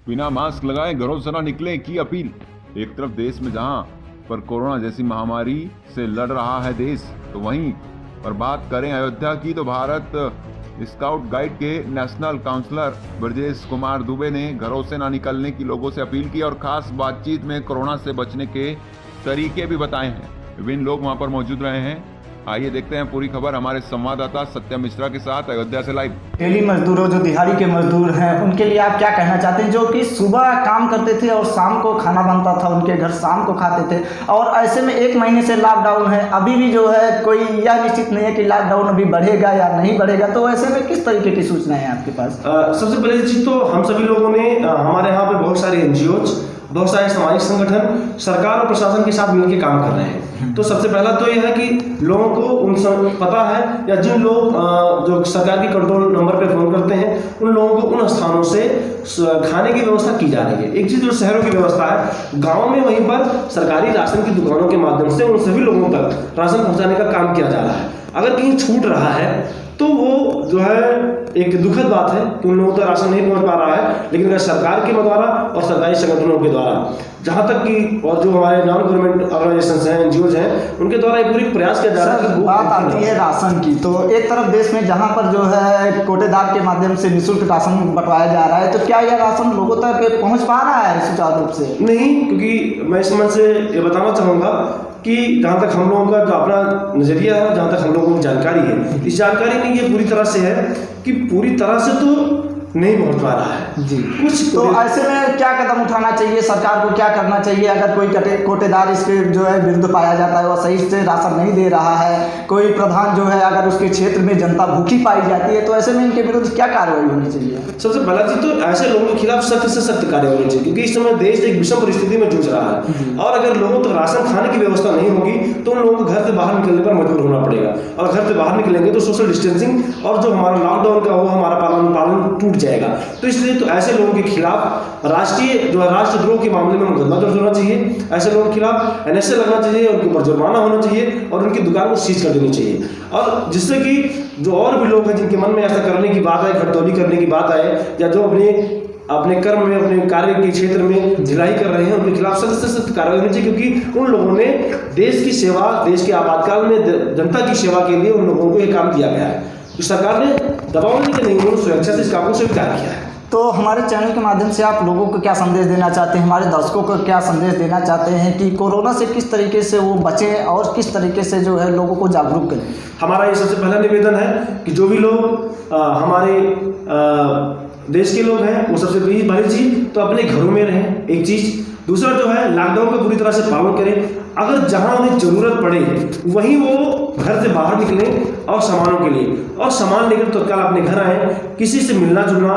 बिना मास्क लगाए घरों से ना निकलें की अपील। एक तरफ देश में जहां पर कोरोना जैसी महामारी से लड़ रहा है देश, तो वहीं पर बात करें अयोध्या की, तो भारत स्काउट गाइड के नेशनल काउंसलर ब्रजेश कुमार दुबे ने घरों से ना निकलने की लोगों से अपील की और खास बातचीत में कोरोना से बचने के तरीके भी बताए हैं। विभिन्न लोग वहां पर मौजूद रहे हैं। आइए देखते हैं पूरी खबर हमारे संवाददाता सत्यम मिश्रा के साथ अयोध्या से लाइव। डेली मजदूरों, जो दिहाड़ी के मजदूर हैं, उनके लिए आप क्या कहना चाहते हैं, जो कि सुबह काम करते थे और शाम को खाना बनता था, उनके घर शाम को खाते थे, और ऐसे में 1 महीने से लॉकडाउन है, अभी भी जो है कोई यह निश्चित नहीं है कि लॉकडाउन अभी बढ़ेगा या नहीं बढ़ेगा, तो ऐसे में किस तरीके की सूचनाएं हैं आपके पास? सबसे पहले चीज तो हम सभी लोगों ने हमारे यहाँ पे बहुत सारे NGOs, बहुत सारे सामाजिक संगठन सरकार और प्रशासन के साथ मिलकर काम कर रहे हैं। तो सबसे पहला तो यह है कि लोगों को पता है, या जिन लोग जो सरकार की कंट्रोल नंबर पे फोन करते हैं, उन लोगों को उन स्थानों से खाने की व्यवस्था की जा रही है। एक चीज जो शहरों की व्यवस्था है, गाँव में वहीं पर सरकारी राशन की दुकानों के माध्यम से उन सभी लोगों तक राशन पहुँचाने का काम किया जा रहा है। अगर कहीं छूट रहा है तो वो जो है एक दुखद बात है कि उन लोगों तक राशन नहीं पहुंच पा रहा है, लेकिन अगर सरकार के द्वारा और सरकारी संगठनों के द्वारा, जहां तक कि और जो हमारे नॉन गवर्नमेंट ऑर्गेनाइजेशंस हैं, NGOs हैं, उनके द्वारा एक पूरी प्रयास किया जा रहा है। बात आती है राशन की, तो एक तरफ देश में जहां पर जो है कोटेदार के माध्यम से निःशुल्क राशन बंटवाया जा रहा है, तो क्या यह राशन लोगों तक पहुंच पा रहा है सुचारू रूप से? नहीं, क्योंकि मैं इस मन से ये बताना चाहूँगा कि जहाँ तक हम लोगों का जो अपना नजरिया है, जहाँ तक हम लोगों को जानकारी है, इस जानकारी में ये पूरी तरह से है कि पूरी तरह से तो नहीं पहुंच पा रहा है जी। कुछ तो ऐसे में क्या कदम उठाना चाहिए, सरकार को क्या करना चाहिए? अगर कोई कोटेदार इसके जो है विरुद्ध पाया जाता है, वह सही से राशन नहीं दे रहा है, कोई प्रधान जो है अगर उसके क्षेत्र में जनता भूखी पाई जाती है, तो ऐसे में इनके विरुद्ध क्या कार्रवाई होनी चाहिए? सबसे पहला चीज तो ऐसे लोगों के खिलाफ सख्त से सख्त कार्रवाई होनी चाहिए, क्योंकि इस समय देश एक विषम परिस्थिति में जूझ रहा है, और अगर लोगों तक राशन खाने की व्यवस्था नहीं होगी तो उन लोगों को घर से बाहर निकलने पर मजबूर होना पड़ेगा, और घर से बाहर निकलेंगे तो सोशल डिस्टेंसिंग और जो हमारा लॉकडाउन का वो हमारा पालन टूट जाएगा। तो इसलिए तो ऐसे लोगों के खिलाफ राष्ट्रद्रोह के मामले में मुकदमा दर्ज होना चाहिए, ऐसे लोगों के खिलाफ NSA लगना चाहिए, उनके ऊपर जुर्माना होना चाहिए और उनकी दुकान को सीज कर देनी चाहिए, और जिससे कि जो और भी लोग हैं जिनके मन में ऐसा करने की बात आए, घटतौली करने की बात आए, या जो अपने कर्म में, अपने कार्य के क्षेत्र में ढिलाई कर रहे हैं, उनके खिलाफ सख्त से सख्त कार्रवाई होनी चाहिए, क्योंकि उन लोगों ने देश की सेवा, देश के आपातकाल में जनता की सेवा के लिए उन लोगों को ये काम दिया गया है। तो सरकार ने दबाव नहीं कि नहीं, उन्होंने स्वेच्छा से इस काम को स्वीकार किया है। तो हमारे चैनल के माध्यम से आप लोगों को क्या संदेश देना चाहते हैं, हमारे दर्शकों को क्या संदेश देना चाहते हैं कि कोरोना से किस तरीके से वो बचें और किस तरीके से जो है लोगों को जागरूक करें? हमारा ये सबसे पहला निवेदन है कि जो भी लोग हमारे देश के लोग हैं, वो सबसे पहली चीज तो अपने घरों में रहें, एक चीज। दूसरा जो है लॉकडाउन का पूरी तरह से पालन करें, अगर जहां उन्हें जरूरत पड़े वहीं वो घर से बाहर निकलें और सामानों के लिए, और सामान लेकर तत्काल अपने घर आए, किसी से मिलना जुलना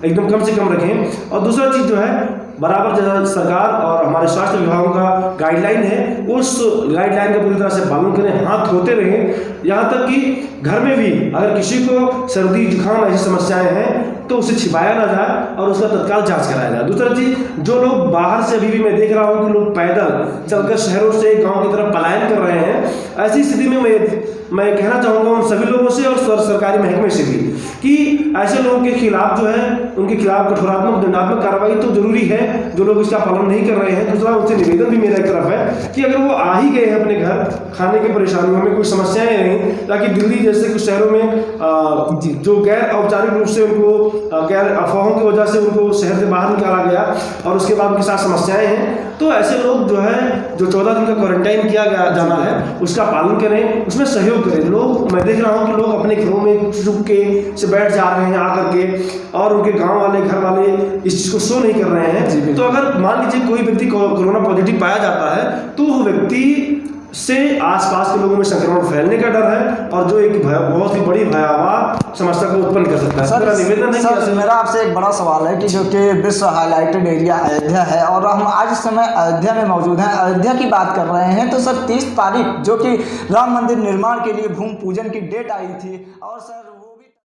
एकदम कम से कम रखें। और दूसरा चीज जो है, बराबर जैसा सरकार और हमारे स्वास्थ्य विभागों का गाइडलाइन है, उस गाइडलाइन का पूरी तरह से पालन करें, हाथ धोते रहें, यहाँ तक कि घर में भी अगर किसी को सर्दी जुकाम ऐसी समस्याएं हैं तो उसे छिपाया ना जाए और उसका तत्काल जांच कराया जाए। दूसरा चीज, जो लोग बाहर से अभी भी मैं देख रहा हूँ कि लोग पैदल चलकर शहरों से गांव की तरफ पलायन कर रहे हैं, ऐसी स्थिति में मैं कहना चाहूँगा उन सभी लोगों से और सरकारी महकमे से भी कि ऐसे लोगों के खिलाफ जो है, उनके खिलाफ कठोरात्मक दंडात्मक कार्रवाई तो जरूरी है, जो लोग इसका पालन नहीं कर रहे हैं। दूसरा उनसे निवेदन भी मेरा एक तरफ है कि अगर वो आ ही गए हैं अपने घर, खाने की परेशानियों में कोई समस्याएं नहीं, ताकि दिल्ली जैसे कुछ शहरों में जो गैर औपचारिक रूप से उनको गैर अफवाहों की वजह से उनको शहर से बाहर निकाला गया और उसके बाद उनके साथ समस्याएं हैं, तो ऐसे लोग जो है जो 14 दिन का क्वारंटाइन किया गया जाना है उसका पालन करें, उसमें सहयोग करें। लोग, मैं देख रहा हूँ कि लोग अपने घरों में चुपके से बैठ जा रहे हैं आकर के, और उनके गांव वाले, घर वाले इस चीज को शो नहीं कर रहे हैं। तो अगर मान लीजिए कोई व्यक्ति कोरोना पॉजिटिव पाया जाता है तो वो व्यक्ति से आसपास के लोगों में संक्रमण फैलने का डर है, और जो एक बहुत ही बड़ी भयावह समस्या को उत्पन्न कर सकता है। मेरा निवेदन है सर, मेरा आपसे एक बड़ा सवाल है कि जो कि विश्व हाईलाइटेड एरिया अयोध्या है, और हम आज इस समय अयोध्या में मौजूद हैं, अयोध्या की बात कर रहे हैं, तो सर 30 तारीख जो कि राम मंदिर निर्माण के लिए भूमि पूजन की डेट आई थी, और सर